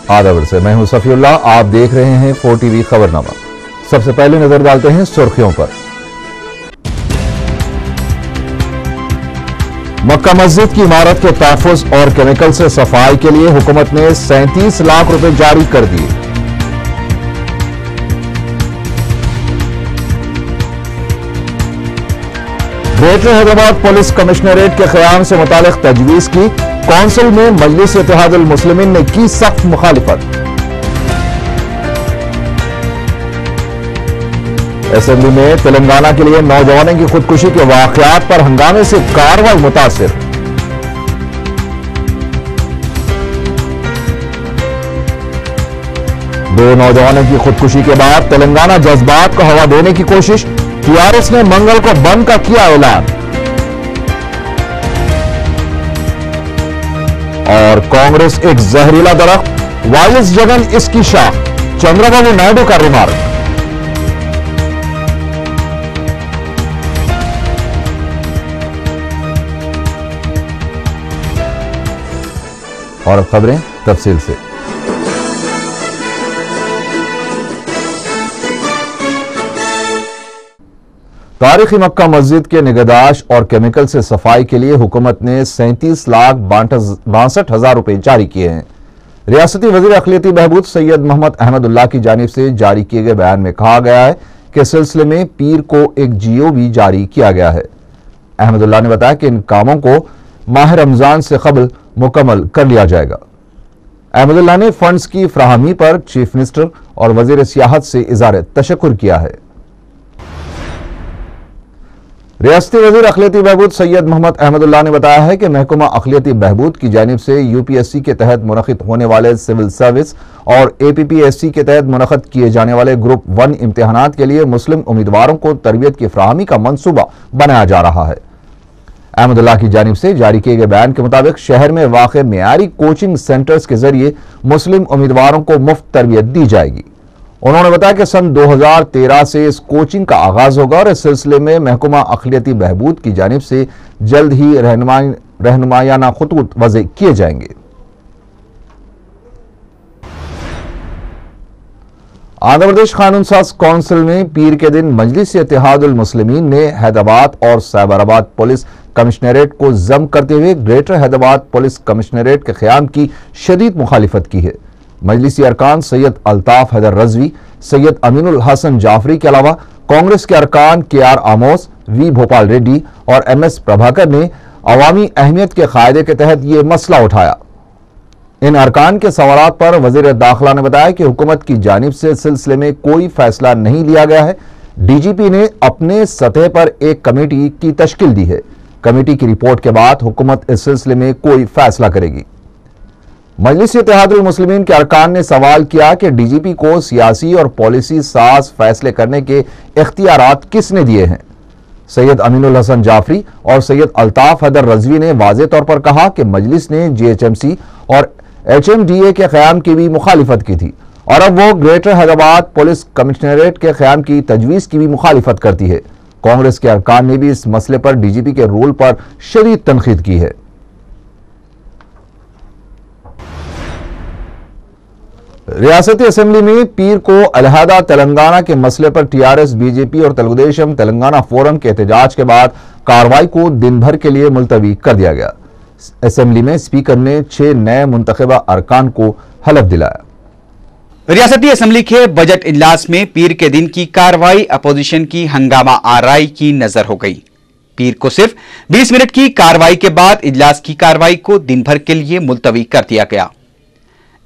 आदाब से मैं हूं सफीउल्लाह, आप देख रहे हैं 4 टीवी खबरनामा। सबसे पहले नजर डालते हैं सुर्खियों पर। मक्का मस्जिद की इमारत के तहफ़्फ़ुज़ और केमिकल से सफाई के लिए हुकूमत ने 37 लाख रुपए जारी कर दिए। ग्रेटर हैदराबाद पुलिस कमिश्नरेट के क़याम से मुतालिक तजवीज़ की कौंसिल में मजलिस इत्तेहादुल मुस्लिमीन ने की सख्त मुखालिफत। असेंबली में तेलंगाना के लिए नौजवानों की खुदकुशी के वाकयात पर हंगामे से कार्रवाई मुतासिर। दो नौजवानों की खुदकुशी के बाद तेलंगाना जज्बात को हवा देने की कोशिश, टीआरएस ने मंगल को बंद का किया ऐलान। और कांग्रेस एक जहरीला दरख्त, वायएस जगन इसकी शाख, चंद्रबाबू नायडू का रिमार्क। और खबरें तफसील से। तारीखी मक्का मस्जिद के निगहदाश्त और केमिकल से सफाई के लिए हुकूमत ने 37,62,हजार रुपए जारी किए हैं। रियासती वजीर अखिलियती बहबूद सैयद मोहम्मद अहमदुल्लाह की जानिब से जारी किए गए बयान में कहा गया है कि इस सिलसिले में पीर को एक जीओ भी जारी किया गया है। अहमदुल्लाह ने बताया कि इन कामों को माह रमजान से कबल मुकम्मल कर लिया जाएगा। अहमदुल्लाह ने फंड्स की फराहमी पर चीफ मिनिस्टर और वजीर सियाहत से इज़हार तशक्कुर किया है। रियासती वजीर अखिलियती बहबूद सैयद मोहम्मद अहमदुल्लाह ने बताया है कि महकमा अखिलियती बहबूद की जानिब से यूपीएससी के तहत मुनक़िद होने वाले सिविल सर्विस और एपीपीएससी के तहत मुनक़िद किए जाने वाले ग्रुप 1 इम्तिहानात के लिए मुस्लिम उम्मीदवारों को तरबियत की फराहमी का मंसूबा बनाया जा रहा है। अहमदुल्लाह की जानिब से जारी किए गए बयान के मुताबिक शहर में वाक़े मेयारी कोचिंग सेंटर्स के जरिए मुस्लिम उम्मीदवारों को मुफ्त तरबियत दी जाएगी। उन्होंने बताया कि सन 2013 से इस कोचिंग का आगाज होगा और इस सिलसिले में महकमा अखिलियती बहबूद की जानिब से जल्द ही रहनुमायाना खुतूत वज़े किए जाएंगे। आंध्र प्रदेश कानून साज कौंसिल में पीर के दिन मजलिस इत्तेहादुल मुस्लिमीन ने हैदराबाद और साइबराबाद पुलिस कमिश्नरेट को जम करते हुए ग्रेटर हैदराबाद पुलिस कमिश्नरेट के क़याम की शदीद मुखालिफत की है। मजलिसी अरकान सैयद अल्ताफ हैदर रजवी, सैयद अमीनुल हसन जाफरी के अलावा कांग्रेस के अरकान KR आमोस, V भोपाल रेड्डी और MS प्रभाकर ने अवामी अहमियत के कायदे के तहत ये मसला उठाया। इन अरकान के सवालात पर वजीर दाखिला ने बताया कि हुकूमत की जानिब से इस सिलसिले में कोई फैसला नहीं लिया गया है। DGP ने अपने सतह पर एक कमेटी की तश्कील दी है। कमेटी की रिपोर्ट के बाद हुकूमत इस सिलसिले में कोई फैसला करेगी। मजलिस इत्तेहादुल मुस्लिमीन के अरकान ने सवाल किया कि DGP को सियासी और पॉलिसी साज फैसले करने के इख्तियारात किसने दिए हैं। सैयद अमीनुल हसन जाफरी और सैयद अल्ताफ हैदर रजवी ने वाज़े तौर पर कहा कि मजलिस ने GHMC और HMDA के क़याम की भी मुखालिफत की थी और अब वो ग्रेटर हैदराबाद पुलिस कमिश्नरेट के क़याम की तजवीज़ की भी मुखालिफत करती है। कांग्रेस के अरकान ने भी इस मसले पर DGP के रोल पर शदीद तनकीद की है। रियासती असेंबली में पीर को अलहदा तेलंगाना के मसले पर TRS, BJP और तेलुगुदेशम तेलंगाना फोरम के एहतजाज के बाद कार्रवाई को दिन भर के लिए मुलतवी कर दिया गया। असेंबली में स्पीकर ने 6 नए मुंतखबा अरकान को हलफ दिलाया। रियासती असेंबली के बजट इजलास में पीर के दिन की कार्रवाई अपोजिशन की हंगामा आराई की नजर हो गई। पीर को सिर्फ 20 मिनट की कार्रवाई के बाद इजलास की कार्रवाई को दिन भर के लिए मुलतवी कर दिया गया।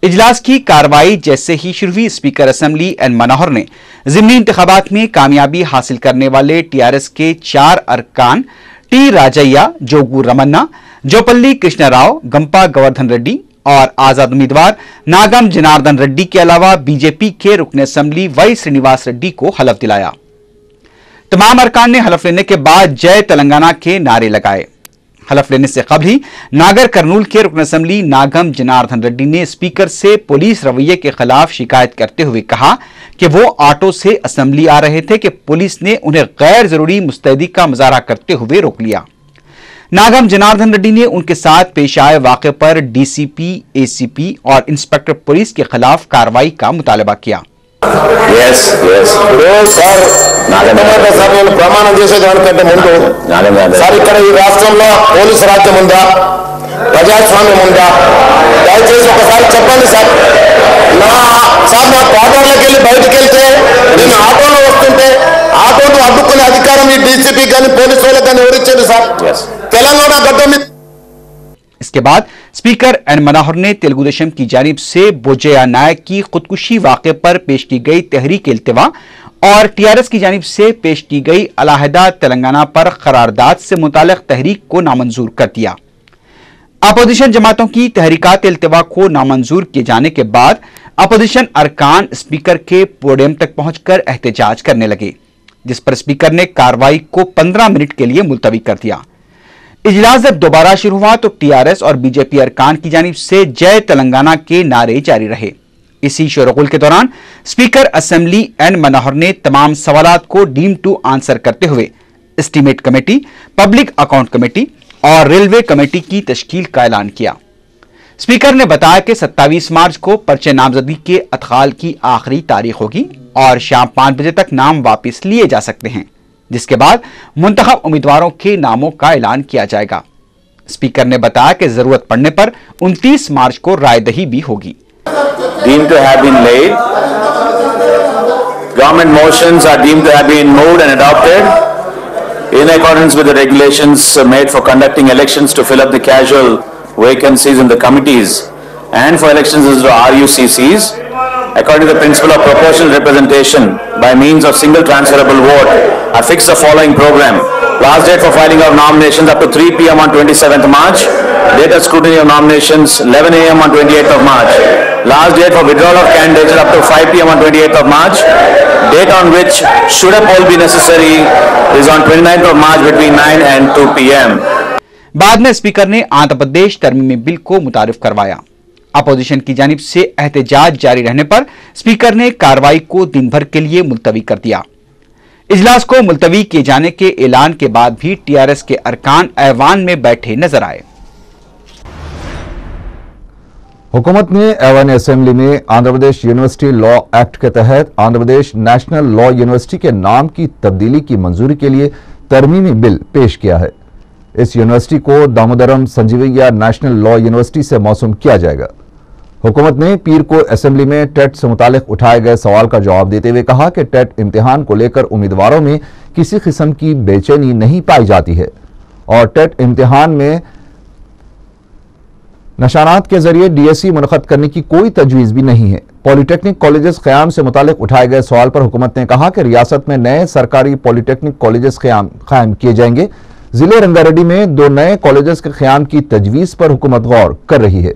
इजलास की कार्रवाई जैसे ही शुरू हुई, स्पीकर असेंबली एन मनोहर ने ज़िमनी इंतखाबात में कामयाबी हासिल करने वाले TRS के 4 अरकान T राजैया, जोगू रमन्ना, जोपल्ली कृष्ण राव, गंपा गोवर्धन रेड्डी और आजाद उम्मीदवार नागम जनार्दन रेड्डी के अलावा BJP के रुकन असेंबली वाई श्रीनिवास रेड्डी को हलफ दिलाया। तमाम अरकान ने हलफ लेने के बाद जय तेलंगाना के नारे लगाए। हलफ लेने से कबल ही नागर कर्नूल के रुकन असेंबली नागम जनार्दन रेड्डी ने स्पीकर से पुलिस रवैये के खिलाफ शिकायत करते हुए कहा कि वो ऑटो से असेंबली आ रहे थे कि पुलिस ने उन्हें गैर जरूरी मुस्तैदी का मुजाहरा करते हुए रोक लिया। नागम जनार्दन रेड्डी ने उनके साथ पेश आए वाक़े पर डीसीपी, एसीपी और इंस्पेक्टर पुलिस के खिलाफ कार्रवाई का मुतालबा किया। ప్రమాణం చేసేదానికంటే ముందు సార్ ఇక్కడ ఈ రాష్ట్రంలో పోలీసు రాజ్యం ఉందా, ప్రజాస్వామ్యం ఉందా? దయచేసి ఒకసారి చెప్పండి సార్. నా క్వార్టర్లోకి వెళ్ళి బయటకు వెళ్తే నేను ఆటోలో వస్తుంటే ఆటోను అడ్డుకునే అధికారం ఈ డీసీపీ కానీ పోలీసు వాళ్ళకి కానీ ఎవరిచ్చారు సార్? తెలంగాణ గడ్డ మీద. इसके बाद स्पीकर एन मनोहर ने तेलुगु देशम की जानिब से बोजया नायक की खुदकुशी वाक़े पर पेश की गई तहरीक इल्तिवा और टीआरएस की जानिब से पेश की गई अलहदा तेलंगाना पर करारदाद से मुतालिक तहरीक को नामंजूर कर दिया। अपोजिशन जमातों की तहरीकात इल्तिवा को नामंजूर किए जाने के बाद अपोजिशन अरकान स्पीकर के पोडियम तक पहुंचकर एहतजाज करने लगे, जिस पर स्पीकर ने कार्रवाई को 15 मिनट के लिए मुलतवी कर दिया। इजलास जब दोबारा शुरू हुआ तो टीआरएस और बीजेपी अरकान की जानिब से जय तेलंगाना के नारे जारी रहे। इसी शोरगुल के दौरान स्पीकर असेंबली एन मनोहर ने तमाम सवालात को डीम टू आंसर करते हुए estimate committee, public account committee और रेलवे कमेटी की तश्कील का ऐलान किया। स्पीकर ने बताया कि 27 मार्च को पर्चे नामजदगी के अदखाल की आखिरी तारीख होगी और शाम 5 बजे तक नाम वापस लिए जा सकते हैं, जिसके बाद मुंतखब उम्मीदवारों के नामों का ऐलान किया जाएगा। स्पीकर ने बताया कि जरूरत पड़ने पर 29 मार्च को रायदही भी होगी। Deemed to have been laid. Government motions are deemed to have been moved and adopted in accordance with the regulations made for conducting elections to fill up the casual vacancies in the committees and for elections as the RUCCs. According to the principle of proportional representation by means of single transferable vote, I fixed the following program. Last date for filing of nominations up to 3 p.m. on 27th March. Date of scrutiny of nominations 11 a.m. on 28th of March. Last date for withdrawal of candidates up to 5 p.m. on 28th of March. Date on which should a poll be necessary is on 29th of March between 9 and 2 p.m. बाद में speaker ने Andhra Pradesh तरमीमी bill को मुतारिफ करवाया। Opposition की जानिब से एहतजाज जारी रहने पर स्पीकर ने कार्रवाई को दिन भर के लिए मुलतवी कर दिया। इजलास को मुलतवी किए जाने के ऐलान के बाद भी टीआरएस के अरकान ऐवान में बैठे नजर आए। हुकूमत ने ऐवान असेंबली में Andhra Pradesh university law act के तहत Andhra Pradesh national law university के नाम की तब्दीली की मंजूरी के लिए तरमीमी बिल पेश किया है। इस यूनिवर्सिटी को Damodaram Sanjeevaiah national law university से मौसूम किया जाएगा। हुकूमत ने पीर को असेंबली में टेट से मुतालिक उठाए गए सवाल का जवाब देते हुए कहा कि टेट इम्तिहान को लेकर उम्मीदवारों में किसी किस्म की बेचैनी नहीं पाई जाती है और टेट इम्तिहान में नशानात के जरिए डीएससी मुनक़द करने की कोई तजवीज़ भी नहीं है। पॉलिटेक्निक कॉलेजेस क़याम से मुतालिक उठाए गए सवाल पर हुकूमत ने कहा कि रियासत में नए सरकारी पॉलिटेक्निक कॉलेजेस क़याम किए जाएंगे। जिले रंगारेड्डी में 2 नए कॉलेजेस के क़याम की तजवीज़ पर हुकूमत गौर कर रही है।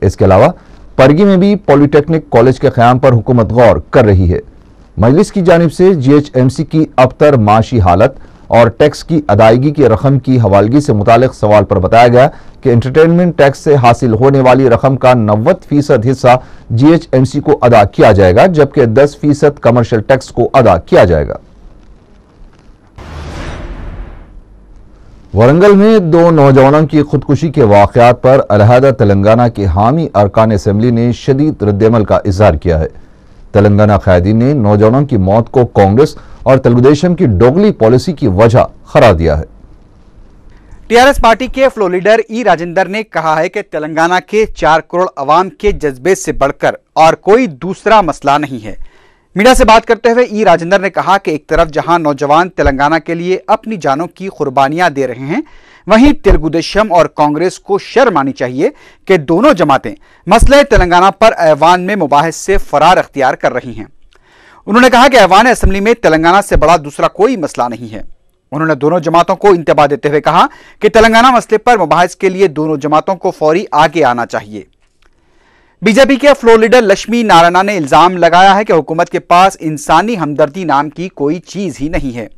इसके अलावा परगी में भी पॉलिटेक्निक कॉलेज के क़याम पर हुकूमत गौर कर रही है। मजलिस की जानिब से जीएचएमसी की अबतर माशी हालत और टैक्स की अदायगी की रकम की हवालगी से मुतालिक सवाल पर बताया गया कि एंटरटेनमेंट टैक्स से हासिल होने वाली रकम का 90% हिस्सा जीएचएमसी को अदा किया जाएगा, जबकि 10% कमर्शियल टैक्स को अदा किया जाएगा। वरंगल में 2 नौजवानों की खुदकुशी के वाक़यात पर अलहदा तेलंगाना के हामी अरकान असेंबली ने शदीद रद्दअमल का इजहार किया है। तेलंगाना क़यादीन ने नौजवानों की मौत को कांग्रेस और तेलुगु देशम की डोगली पॉलिसी की वजह करार दिया है। टीआरएस पार्टी के फ्लोर लीडर ई राजेंद्र ने कहा है कि तेलंगाना के 4 करोड़ अवाम के जज्बे से बढ़कर और कोई दूसरा मसला नहीं है। मीडिया से बात करते हुए ई राजेंद्र ने कहा कि एक तरफ जहां नौजवान तेलंगाना के लिए अपनी जानों की कुर्बानियां दे रहे हैं, वहीं तेलुगु देशम और कांग्रेस को शर्म आनी चाहिए कि दोनों जमातें मसले तेलंगाना पर ऐवान में मुबाहिस से फरार अख्तियार कर रही हैं। उन्होंने कहा कि ऐवान असेंबली में तेलंगाना से बड़ा दूसरा कोई मसला नहीं है। उन्होंने दोनों जमातों को इंतबाह देते हुए कहा कि तेलंगाना मसले पर मुबाहिस के लिए दोनों जमातों को फौरी आगे आना चाहिए। बीजेपी के फ्लोर लीडर लक्ष्मी नारायण ने इल्जाम लगाया है कि हुकूमत के पास इंसानी हमदर्दी नाम की कोई चीज ही नहीं है।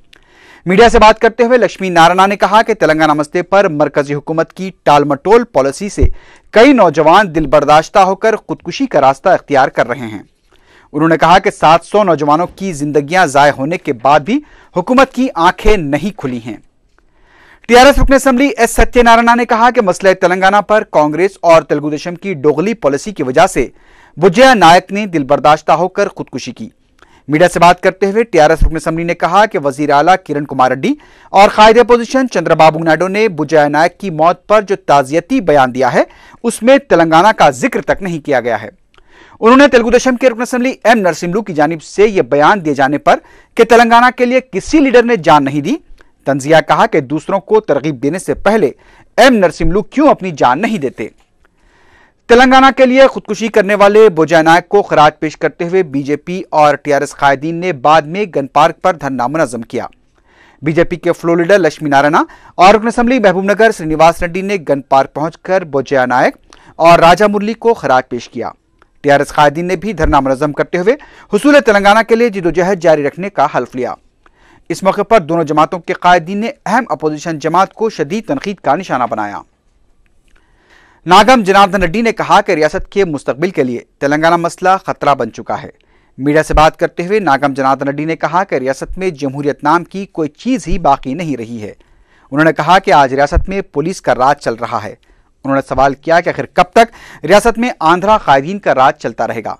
मीडिया से बात करते हुए लक्ष्मी नारायण ने कहा कि तेलंगाना मसले पर मरकजी हुकूमत की टालमटोल पॉलिसी से कई नौजवान दिल बर्दाश्ता होकर खुदकुशी का रास्ता इख्तियार कर रहे हैं। उन्होंने कहा कि 700 नौजवानों की जिंदगियां जाय होने के बाद भी हुकूमत की आंखें नहीं खुली हैं। टीआरएस रुकन असेंबली एस सत्यनारायण ने कहा कि मसले तेलंगाना पर कांग्रेस और तेलुगु देशम की दोगली पॉलिसी की वजह से बुज्जया नायक ने दिलबर्दाश्ता होकर खुदकुशी की। मीडिया से बात करते हुए टीआरएस रुकन असेंबली ने कहा कि वजीर आला किरण कुमार रेड्डी और कायदे अपोजिशन चंद्रबाबू नायडू ने बुज्जया नायक की मौत पर जो ताजियती बयान दिया है उसमें तेलंगाना का जिक्र तक नहीं किया गया है। उन्होंने तेलुगु देशम के रुकन असेंबली एम नरसिम्लू की जानिब से यह बयान दिए जाने पर कि तेलंगाना के लिए किसी लीडर ने जान नहीं दी, तंजिया कहा कि दूसरों को तरगीब देने से पहले एम नरसिम्लू क्यों अपनी जान नहीं देते। तेलंगाना के लिए खुदकुशी करने वाले बुज्जया नायक को खराज पेश करते हुए बीजेपी और टीआरएस कायदीन ने बाद में गन पार्क पर धरना मुनज़्ज़म किया। बीजेपी के फ्लोर लीडर लक्ष्मी नारायण और रुकन असेंबली महबूबनगर श्रीनिवास रेड्डी ने गन पार्क पहुंचकर बुज्जया नायक और राजा मुरली को खराज पेश किया। टीआरएस कायदीन ने भी धरना मुनज़्ज़म करते हुए हुसूल तेलंगाना के लिए जिदोजहद जारी रखने का हल्फ लिया। इस मौके पर दोनों जमातों के कायदीन ने अहम अपोजिशन जमात को शदीद तनकीद का निशाना बनाया। नागम जनार्दन रेड्डी ने कहा कि रियासत के मुस्तकबिल के लिए तेलंगाना मसला खतरा बन चुका है। मीडिया से बात करते हुए नागम जनार्दन रेड्डी ने कहा कि रियासत में जमहूरियत नाम की कोई चीज ही बाकी नहीं रही है। उन्होंने कहा कि आज रियासत में पुलिस का राज चल रहा है। उन्होंने सवाल किया कि आखिर कब तक रियासत में आंध्रा कायदीन का राज चलता रहेगा।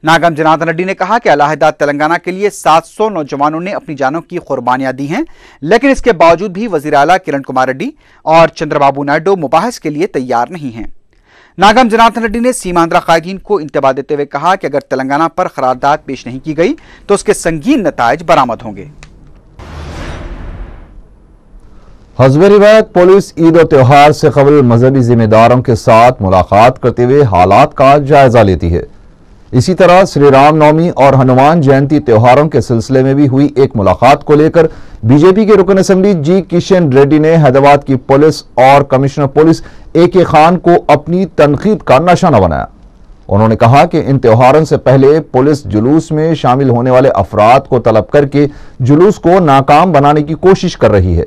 नागम जनार्दन रेड्डी ने कहा कि अलहदा तेलंगाना के लिए 700 नौजवानों ने अपनी जानों की कुर्बानियां दी हैं, लेकिन इसके बावजूद भी वजीर आला किरण कुमार रेड्डी और चंद्रबाबू नायडू मुबाहिस के लिए तैयार नहीं हैं। नागम जनार्दन रेड्डी ने सीमांध्रा कायदीन को इंतबा देते हुए कहा कि अगर तेलंगाना पर करारदाद पेश नहीं की गई तो उसके संगीन नताइज बरामद होंगे। हस्ब रिवायत पुलिस ईद और त्योहार से कबल मजहबी जिम्मेदारों के साथ मुलाकात करते हुए हालात का जायजा लेती है। इसी तरह श्री राम नवमी और हनुमान जयंती त्योहारों के सिलसिले में भी हुई एक मुलाकात को लेकर बीजेपी के रुकन असेंबली जी किशन रेड्डी ने हैदराबाद की पुलिस और कमिश्नर पुलिस AK खान को अपनी तनकीद का निशाना बनाया। उन्होंने कहा कि इन त्योहारों से पहले पुलिस जुलूस में शामिल होने वाले अफराद को तलब करके जुलूस को नाकाम बनाने की कोशिश कर रही है।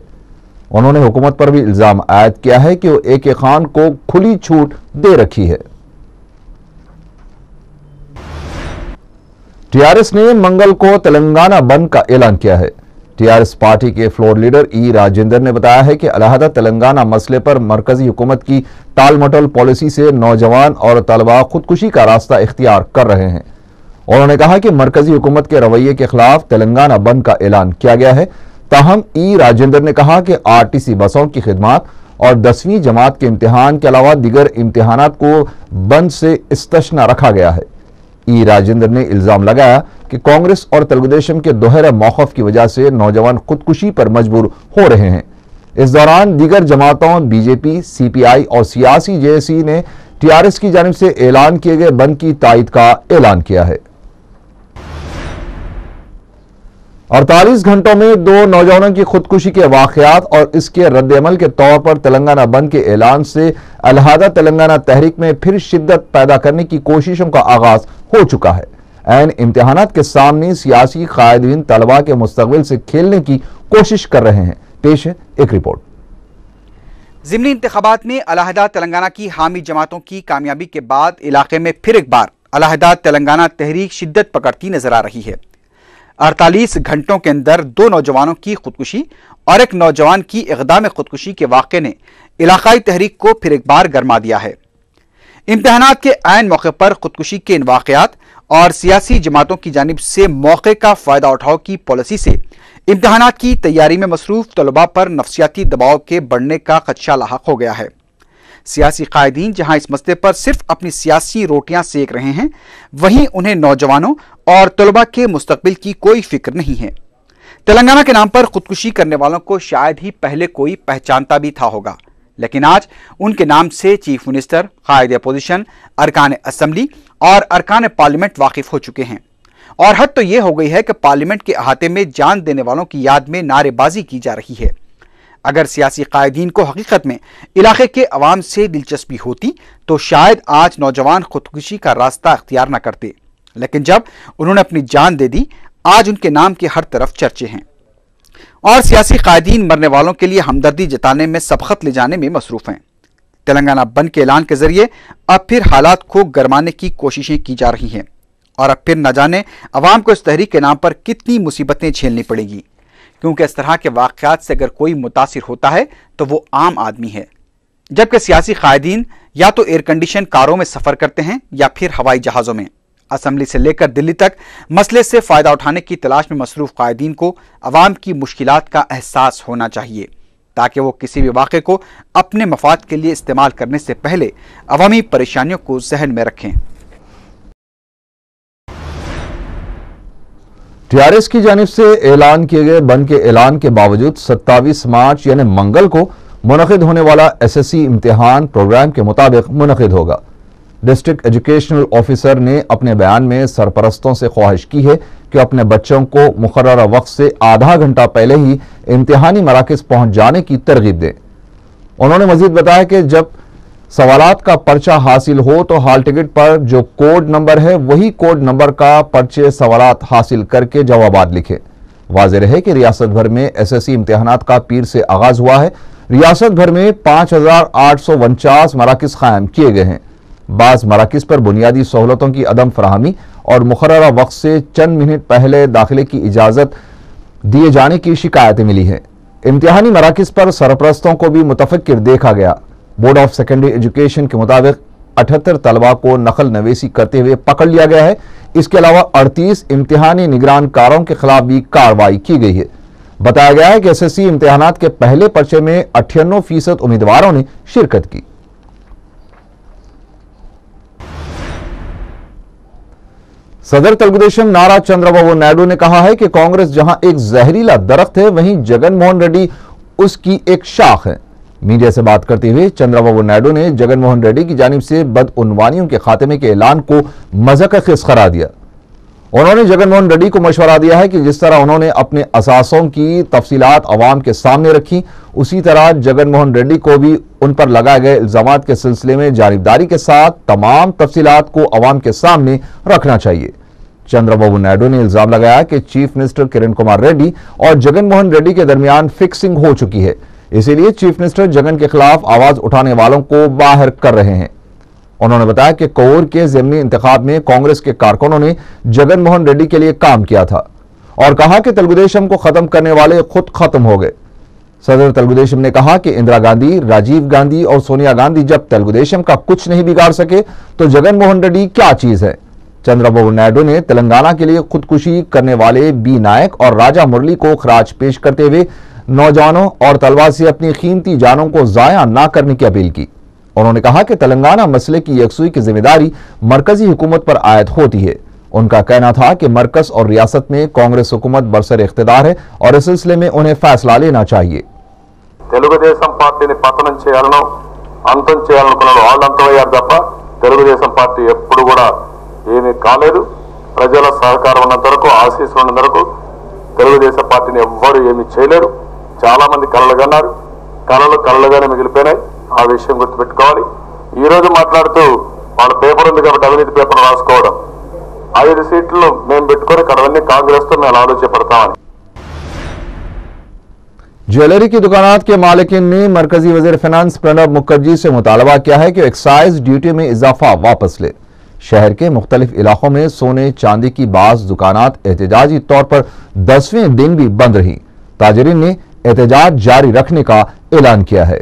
उन्होंने हुकूमत पर भी इल्जाम आयद किया है कि वो AK खान को खुली छूट दे रखी है। टीआरएस ने मंगल को तेलंगाना बंद का ऐलान किया है। टीआरएस पार्टी के फ्लोर लीडर ई राजेंद्र ने बताया है कि अलहदा तेलंगाना मसले पर मरकजी हुकूमत की टाल मटोल पॉलिसी से नौजवान और तलबा खुदकुशी का रास्ता इख्तियार कर रहे हैं। उन्होंने कहा कि मरकजी हुकूमत के रवैये के खिलाफ तेलंगाना बंद का ऐलान किया गया है। ताहम ई राजेंद्र ने कहा कि आरटीसी बसों की खिदमत और 10वीं जमात के इम्तिहान के अलावा दीगर इम्तिहानात को बंद से इस्तिस्ना रखा गया है। ई राजेंद्र ने इल्जाम लगाया कि कांग्रेस और तेलुगु देशम के दोहरे मौक़िफ़ की वजह से नौजवान खुदकुशी पर मजबूर हो रहे हैं। इस दौरान दीगर जमातों बीजेपी, CPI और सियासी JSE ने टीआरएस की जानिब से ऐलान किए गए बंद की तायद का ऐलान किया है। 48 घंटों में 2 नौजवानों की खुदकुशी के वाकयात और इसके रद्द-ए-अमल के तौर पर तेलंगाना बंद के ऐलान से अलहदा तेलंगाना तहरीक में फिर शिद्दत पैदा करने की कोशिशों का आगाज हो चुका है। ऐन इम्तिहानात के सामने सियासी कायदीन तलबा के मुस्तकबिल से खेलने की कोशिश कर रहे हैं। पेश है एक रिपोर्ट। ज़िमनी इंतखाबात में अलहदा तेलंगाना की हामी जमातों की कामयाबी के बाद इलाके में फिर एक बार अलहदा तेलंगाना तहरीक शिद्दत पकड़ती नजर आ रही है। 48 घंटों के अंदर 2 नौजवानों की खुदकुशी और एक नौजवान की इक़दाम खुदकुशी के वाक़े ने इलाकाई तहरीक को फिर एक बार गरमा दिया है। इम्तिहानात के ऐन मौके पर खुदकुशी के इन वाक़यात और सियासी जमातों की जानिब से मौके का फ़ायदा उठाव की पॉलिसी से इम्तिहानात की तैयारी में मसरूफ़ तलबा पर नफ्सियाती दबाव के बढ़ने का खदशा लाहक हो गया है। सियासी कायदीन जहां इस मसले पर सिर्फ अपनी सियासी रोटियां सेक रहे हैं, वहीं उन्हें नौजवानों और तलबा के मुस्तकबिल की कोई फिक्र नहीं है। तेलंगाना के नाम पर खुदकुशी करने वालों को शायद ही पहले कोई पहचानता भी था होगा, लेकिन आज उनके नाम से चीफ मिनिस्टर, कायदे अपोजिशन, अरकान असेंबली और अरकान पार्लियामेंट वाकिफ हो चुके हैं। और हद तो यह हो गई है कि पार्लियामेंट के अहाते में जान देने वालों की याद में नारेबाजी की जा रही है। अगर सियासी कायदीन को हकीकत में इलाके के अवाम से दिलचस्पी होती तो शायद आज नौजवान खुदकुशी का रास्ता अख्तियार न करते, लेकिन जब उन्होंने अपनी जान दे दी, आज उनके नाम के हर तरफ चर्चे हैं और सियासी कायदीन मरने वालों के लिए हमदर्दी जताने में सबकत ले जाने में मसरूफ हैं। तेलंगाना बंद के ऐलान के जरिए अब फिर हालात को गरमाने की कोशिशें की जा रही हैं और अब फिर न जाने अवाम को इस तहरीक के नाम पर कितनी मुसीबतें झेलनी पड़ेगी, क्योंकि इस तरह के वाक़यात से अगर कोई मुतासिर होता है तो वो आम आदमी है, जबकि सियासी कायदीन या तो एयर कंडीशन कारों में सफर करते हैं या फिर हवाई जहाजों में। असम्बली से लेकर दिल्ली तक मसले से फायदा उठाने की तलाश में मसरूफ कायदीन को अवाम की मुश्किलात का एहसास होना चाहिए, ताकि वो किसी भी वाक़े को अपने मफाद के लिए इस्तेमाल करने से पहले अवामी परेशानियों को जहन में रखें। टीआरएस की जानिब से ऐलान किए गए बंद के ऐलान के बावजूद 27 मार्च यानी मंगल को मुनक़िद होने वाला एसएससी इम्तिहान प्रोग्राम के मुताबिक मुनक़िद होगा। डिस्ट्रिक्ट एजुकेशनल ऑफिसर ने अपने बयान में सरपरस्तों से ख्वाहिश की है कि अपने बच्चों को मुकर्ररा वक्त से आधा घंटा पहले ही इम्तिहानी मराकज़ पहुंच जाने की तरगीब दें। उन्होंने मजीद बताया कि जब सवालात का पर्चा हासिल हो तो हाल टिकट पर जो कोड नंबर है वही कोड नंबर का पर्चे सवालात हासिल करके जवाबात लिखें। वाज़ेह रहे कि रियासत भर में एसएससी इम्तिहानात का पीर से आगाज हुआ है। रियासत भर में 5849 मराकज़ कायम किए गए हैं। बाज़ मराकज़ पर बुनियादी सहूलतों की अदम फराहमी और मुकर्ररा वक्त से चंद मिनट पहले दाखिले की इजाज़त दिए जाने की शिकायतें मिली हैं। इम्तिहानी मराकज़ पर सरपरस्तों को भी मुतफक्किर देखा गया। बोर्ड ऑफ सेकेंडरी एजुकेशन के मुताबिक 78 तलबा को नकल नवेसी करते हुए पकड़ लिया गया है। इसके अलावा 38 इम्तिहानी निगरानकारों के खिलाफ भी कार्रवाई की गई है। बताया गया है कि एसएससी इम्तिहानात के पहले पर्चे में 98% उम्मीदवारों ने शिरकत की। सदर तेलुगुदेशम नारा चंद्रबाबू नायडू ने कहा है कि कांग्रेस जहां एक जहरीला दरख्त है, वहीं जगनमोहन रेड्डी उसकी एक शाख है। मीडिया से बात करते हुए चंद्रबाबू नायडू ने जगनमोहन रेड्डी की जानिब से बदउनवानियों के खात्मे के ऐलान को मज़ाक़-ए-ख़िज़ करार दिया। उन्होंने जगनमोहन रेड्डी को मशवरा दिया है कि जिस तरह उन्होंने अपने असासों की तफसीलात अवाम के सामने रखी, उसी तरह जगनमोहन रेड्डी को भी उन पर लगाए गए इल्जामात के सिलसिले में जानिबदारी के साथ तमाम तफसीलात को अवाम के सामने रखना चाहिए। चंद्रबाबू नायडू ने इल्जाम लगाया कि चीफ मिनिस्टर किरण कुमार रेड्डी और जगनमोहन रेड्डी के दरमियान फिक्सिंग हो चुकी है, इसीलिए चीफ मिनिस्टर जगन के खिलाफ आवाज उठाने वालों को बाहर कर रहे हैं। उन्होंने बताया कि कोर के ज़िमनी इंतखाब में कांग्रेस के कारकुनों ने जगनमोहन रेड्डी के लिए काम किया था और कहा कि तेलुगुदेशम को खत्म करने वाले खुद खत्म हो गए। सदर तेलुगुदेशम ने कहा कि इंदिरा गांधी, राजीव गांधी और सोनिया गांधी जब तेलुगुदेशम का कुछ नहीं बिगाड़ सके तो जगनमोहन रेड्डी क्या चीज है। चंद्रबाबू नायडू ने तेलंगाना के लिए खुदकुशी करने वाले बी नायक और राजा मुरली को खराज पेश करते हुए नौजवानों और तलबा से अपनी कीमती जानों को जाया ना करने की अपील की। उन्होंने कहा कि तेलंगाना मसले की यकसुई की जिम्मेदारी मरकजी हुकूमत पर आयद होती है। उनका कहना था कि मरकज और रियासत में कांग्रेस हुकूमत बरसर इख्तिदार है और इस सिलसिले में उन्हें फैसला लेना चाहिए। తెలుగుదేశం పార్టీని పతనం చేయాలనో అంతం చేయాలనుకున్న వాళ్ళు అంతమయ్యారు తప్ప తెలుగుదేశం పార్టీ ఎప్పుడు కూడా ఏమీ కాలేదు. ప్రజల సహకారం ఉన్నంత వరకు, ఆశీస్సులు ఉన్నంత వరకు తెలుగుదేశం పార్టీని ఎవ్వరూ ఏమీ చేయలేరు. చాలా మంది కలలు కన్నారు, కలలుగానే మిగిలిపోయినాయి. ఆ విషయం గుర్తుపెట్టుకోవాలి. ఈ రోజు మాట్లాడుతూ వాళ్ళ పేపర్ ఉంది కాబట్టి అవినీతి పేపర్ రాసుకోవడం, 5 సీట్లు మేము పెట్టుకొని కడవన్నీ కాంగ్రెస్ తో మేము ఆలోచపడతామని। ज्वेलरी की दुकानात के मालिकीन ने मरकजी वजीर फिनांस प्रणब मुखर्जी से मुतालबा किया है कि एक्साइज ड्यूटी में इजाफा वापस ले। शहर के मुख्तलिफ इलाकों में सोने चांदी की बाज दुकानात एहतजाजी तौर पर 10वें दिन भी बंद रही। ताजरीन ने एहतजाज जारी रखने का ऐलान किया है।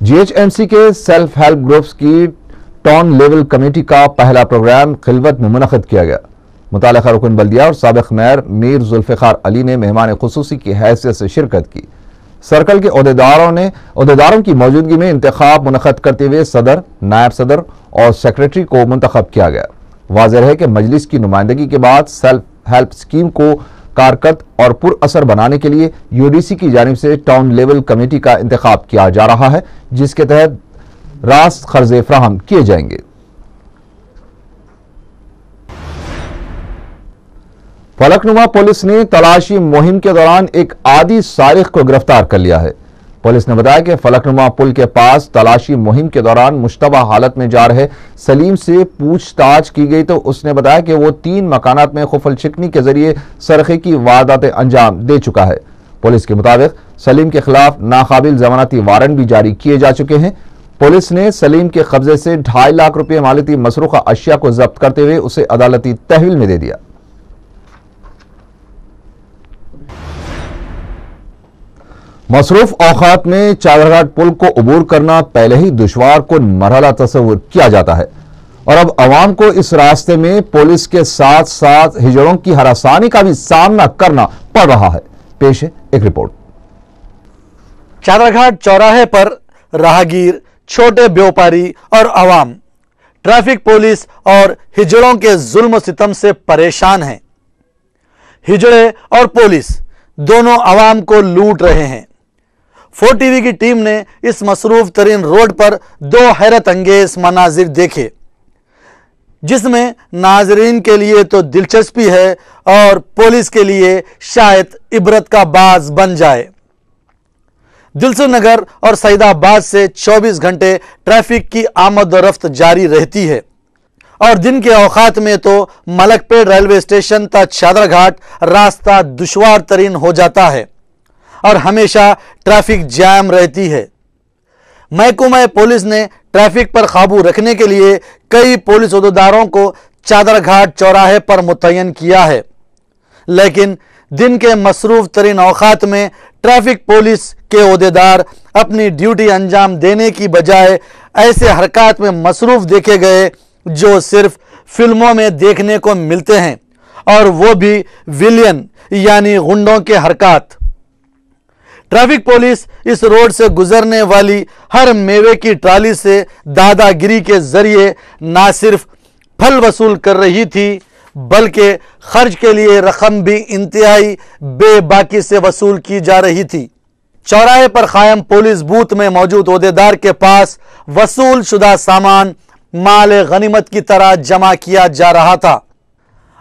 जीएचएमसी के सेल्फ हेल्प ग्रुप्स की टाउन लेवल कमेटी का पहला प्रोग्राम खिलवत में मुनक़िद किया गया। मुतालिका रुकन बल्दिया और साबिक़ मेयर मीर जुल्फ़िकार अली ने मेहमान खुसूसी की हैसियत से शिरकत की। सर्कल के ओहदेदारों की मौजूदगी में इंतखाब मुनक़िद करते हुए सदर, नायब सदर और सेक्रेटरी को मुंतखब किया गया। वाज़ेह है कि मजलिस की नुमाइंदगी के बाद सेल्फ हेल्प स्कीम को कारकर्द और पुरअसर बनाने के लिए यूडीसी की जानिब से टाउन लेवल कमेटी का इंतखाब किया जा रहा है, जिसके तहत रास्त खर्जे फ्राहम किए जाएंगे। फलकनुमा पुलिस ने तलाशी मुहिम के दौरान एक आदी सारिक को गिरफ्तार कर लिया है। पुलिस ने बताया कि फलकनुमा पुल के पास तलाशी मुहिम के दौरान मुश्तबा हालत में जा रहे सलीम से पूछताछ की गई तो उसने बताया कि वो 3 मकानात में खुफल शिकनी के जरिए सरखे की वारदातें अंजाम दे चुका है। पुलिस के मुताबिक सलीम के खिलाफ नाकाबिल जमानती वारंट भी जारी किए जा चुके हैं। पुलिस ने सलीम के कब्जे से 2.5 लाख रुपए मालियती मसरूखा अशिया को जब्त करते हुए उसे अदालती तहवील में दे दिया। मसरूफ औकात में चादरघाट पुल को अबूर करना पहले ही दुश्वार को मरहला तस्वुर किया जाता है और अब अवाम को इस रास्ते में पुलिस के साथ साथ हिजड़ों की हरासानी का भी सामना करना पड़ रहा है। पेश है एक रिपोर्ट। चादरघाट चौराहे पर राहगीर, छोटे व्यापारी और अवाम ट्रैफिक पुलिस और हिजड़ों के जुल्म सितम से परेशान हैं। हिजड़े और पुलिस दोनों अवाम को लूट रहे हैं। 4TV की टीम ने इस मसरूफ तरीन रोड पर 2 हैरत अंगेज मनाजिर देखे, जिसमें नाजरीन के लिए तो दिलचस्पी है और पुलिस के लिए शायद इबरत का बाज बन जाए। दिलसुख नगर और सईदाबाद से 24 घंटे ट्रैफिक की आमद और रफ्त जारी रहती है और दिन के औकात में तो मलकपेट रेलवे स्टेशन तक चादरघाट रास्ता दुश्वार तरीन हो जाता है और हमेशा ट्रैफिक जैम रहती है। महकमा पुलिस ने ट्रैफिक पर काबू रखने के लिए कई पुलिस ओहदेदारों को चादरघाट चौराहे पर मुतय्यन किया है, लेकिन दिन के मसरूफ तरीन औकात में ट्रैफिक पुलिस के ओहदेदार अपनी ड्यूटी अंजाम देने की बजाय ऐसे हरकत में मसरूफ देखे गए जो सिर्फ फिल्मों में देखने को मिलते हैं, और वो भी विलियन यानी गुंडों के हरकत। ट्रैफिक पुलिस इस रोड से गुजरने वाली हर मेवे की ट्राली से दादागिरी के जरिए ना सिर्फ फल वसूल कर रही थी बल्कि खर्च के लिए रकम भी इंतहाई बेबाकी से वसूल की जा रही थी। चौराहे पर कायम पुलिस बूथ में मौजूद ओहदेदार के पास वसूल शुदा सामान माल गनीमत की तरह जमा किया जा रहा था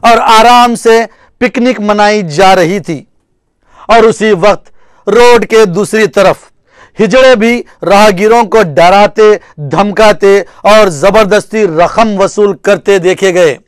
और आराम से पिकनिक मनाई जा रही थी। और उसी वक्त रोड के दूसरी तरफ हिजड़े भी राहगीरों को डराते, धमकाते और जबरदस्ती रकम वसूल करते देखे गए।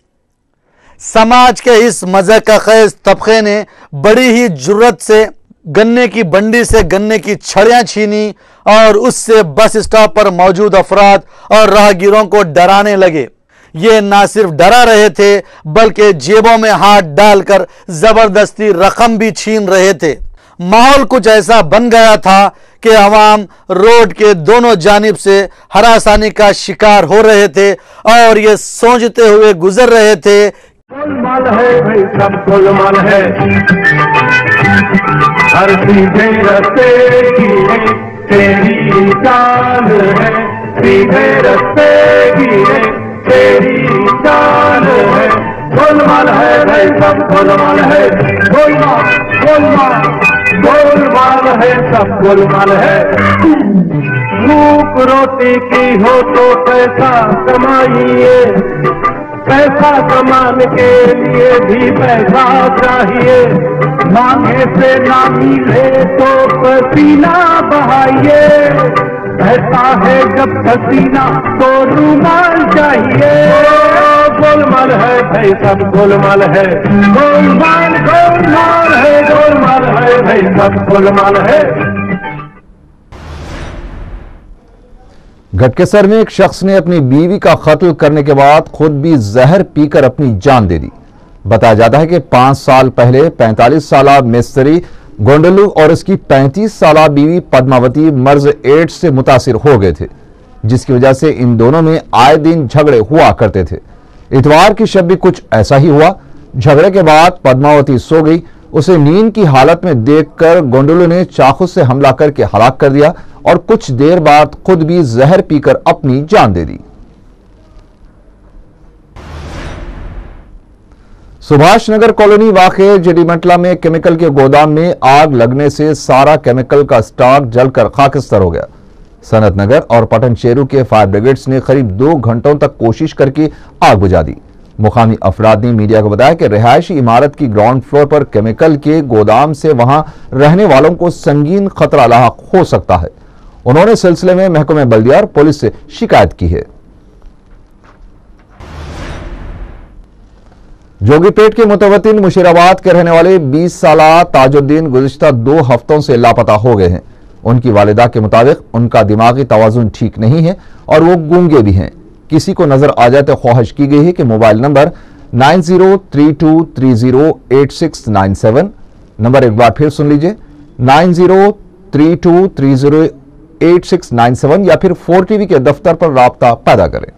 समाज के इस मज़ाक़-ए-ख़ेज़ तबके ने बड़ी ही जुर्रत से गन्ने की बंडी से गन्ने की छड़ियां छीनी और उससे बस स्टॉप पर मौजूद अफराद और राहगीरों को डराने लगे। ये ना सिर्फ डरा रहे थे बल्कि जेबों में हाथ डालकर जबरदस्ती रकम भी छीन रहे थे। माहौल कुछ ऐसा बन गया था कि अवाम रोड के दोनों जानिब से हरासानी का शिकार हो रहे थे और ये सोचते हुए गुजर रहे थे, गोलमाल है भाई सब गोलमाल है, हर सीधे रस्ते की है तेरी चाल है, सीधे रस्ते की है तेरी चाल है। गोलमाल है भाई सब गोलमाल है, गोलमाल गोलमाल गोलमाल है सब गोलमाल है। भूख रोटी की हो तो पैसा कमाइए, पैसा कमाने के लिए भी पैसा चाहिए, मांगे से ना मिले तो पसीना बहाइए, पैसा है जब पसीना तो रुमाल चाहिए। गोलमाल है भाई सब गोलमाल है, गोलमाल गोलमाल है, गोलमाल है भाई सब गोलमाल है। घटकेसर में एक शख्स ने अपनी बीवी का कत्ल करने के बाद खुद भी जहर पीकर अपनी जान दे दी। बताया जाता है कि 5 साल पहले 45 साला मिस्त्री गोंडलू और इसकी 35 साला बीवी पद्मावती मर्ज एड्स से मुतासिर हो गए थे, जिसकी वजह से इन दोनों में आए दिन झगड़े हुआ करते थे। इतवार की शब भी कुछ ऐसा ही हुआ। झगड़े के बाद पद्मावती सो गई। उसे नींद की हालत में देखकर गोंडलू ने चाकू से हमला करके हलाक कर दिया और कुछ देर बाद खुद भी जहर पीकर अपनी जान दे दी। सुभाष नगर कॉलोनी वाक़े जेडीमटला में केमिकल के गोदाम में आग लगने से सारा केमिकल का स्टॉक जलकर खाकिस्तर हो गया। सनत नगर और पटनचेरू के फायर ब्रिगेड्स ने करीब 2 घंटों तक कोशिश करके आग बुझा दी। मुकामी अफराद ने मीडिया को बताया कि रिहायशी इमारत की ग्राउंड फ्लोर पर केमिकल के गोदाम से वहां रहने वालों को संगीन खतरा लाहक हो सकता है। उन्होंने सिलसिले में महकमे बल्दिया और पुलिस से शिकायत की है। जोगीपेट के मुतवत्तिन मुशीराबाद के रहने वाले 20 साला ताजुद्दीन गुज़िश्ता 2 हफ्तों से लापता हो गए हैं। उनकी वालिदा के मुताबिक उनका दिमागी तवाजुन ठीक नहीं है और वो गूंगे भी हैं। किसी को नजर आ जाए तो ख्वाहिश की गई है कि मोबाइल नंबर 9032308697, नंबर एक बार फिर सुन लीजिए 9032308697 या फिर 4TV के दफ्तर पर राब्ता पैदा करें।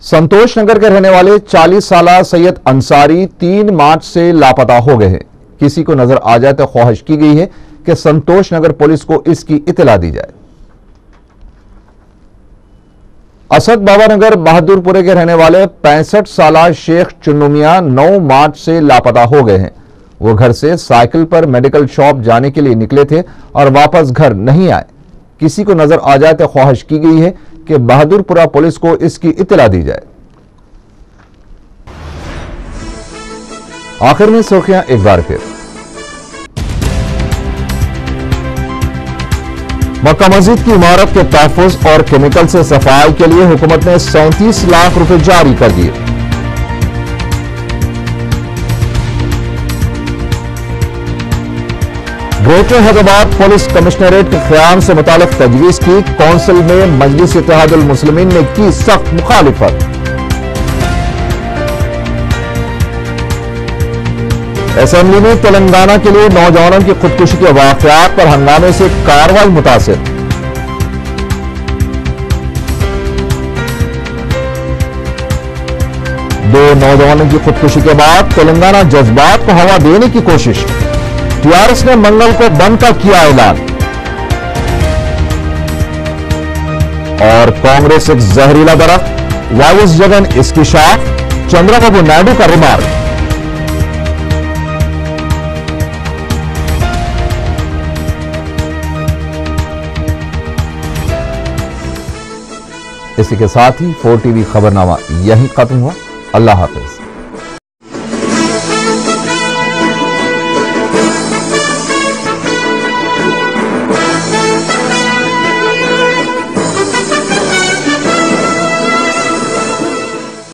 संतोष नगर के रहने वाले 40 साला सैयद अंसारी 3 मार्च से लापता हो गए हैं। किसी को नजर आ जाए तो ख्वाहिश की गई है कि संतोष नगर पुलिस को इसकी इत्तला दी जाए। असद बाबा नगर बहादुरपुरे के रहने वाले 65 साला शेख चुन्नू मियां 9 मार्च से लापता हो गए हैं। वो घर से साइकिल पर मेडिकल शॉप जाने के लिए निकले थे और वापस घर नहीं आए। किसी को नजर आ जाए तो ख्वाहिश की गई है कि बहादुरपुरा पुलिस को इसकी इत्तला दी जाए। आखिर में सुर्खियां एक बार फिर। मक्का मस्जिद की इमारत के तहफ़्फ़ुज़ और केमिकल से सफाई के लिए हुकूमत ने 37 लाख रुपए जारी कर दिए। ग्रेटर हैदराबाद पुलिस कमिश्नरेट के क़याम से मुतालिक तजवीज़ की कौंसिल में मजलिस इत्तेहादुल मुस्लिमीन ने की सख्त मुखालिफत। असेंबली में तेलंगाना के लिए नौजवानों की खुदकुशी के वाक़यात पर हंगामे से कार्रवाई मुतासिर। दो नौजवानों की खुदकुशी के बाद तेलंगाना जज्बात को हवा देने की कोशिश। टीआरएस ने मंगल को बंद का किया ऐलान। और कांग्रेस एक जहरीला दरख्त, वाईएस जगन इसकी शाख, चंद्रबाबू नायडू का रिमार्क। इसी के साथ ही 4TV खबरनामा यहीं खत्म हुआ। अल्लाह हाफिज।